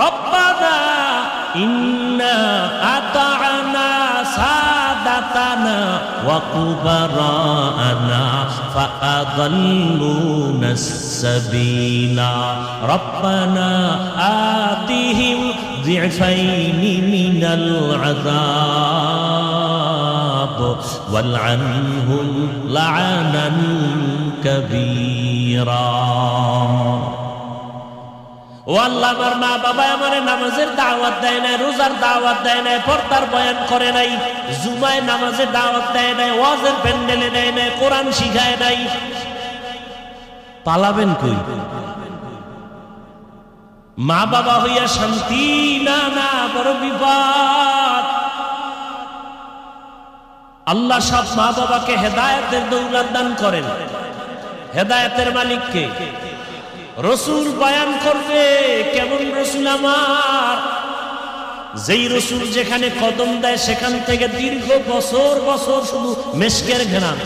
রব্বানা ইন্না আতা'না সাদাতানা ওয়া কুবারানা ফাআদাল্লুনা সাবিলা রব্বানা আতিহিম যিফাইনি মিনাল আযাব ওয়ালআনহুম লা'নান কাবীরা। ও আল্লাহ, আমার মা বাবা আমার নামাজের দাওয়াত দেয় নাই, রোজার দাওয়াত দেয় নাই, পর্দার বয়ান করে নাই, জুমায় নামাজের দাওয়াত দেয় নাই, ওয়াজের প্যান্ডেলে দেয় নাই, কোরআন শিখায় নাই, পালাবেন কই? মা বাবা হইয়া শান্তি না, না, বড় বিপদ। আল্লাহ সব মা বাবাকে হেদায়েতের দৌলত দান করেন। হেদায়েতের মালিককে রসুল বয়ান করবে কেমন রসুল আমার, যেই রসুল যেখানে কদম দেয় সেখান থেকে দীর্ঘ বছর বছর শুধু মেশকের ঘ্রাণ।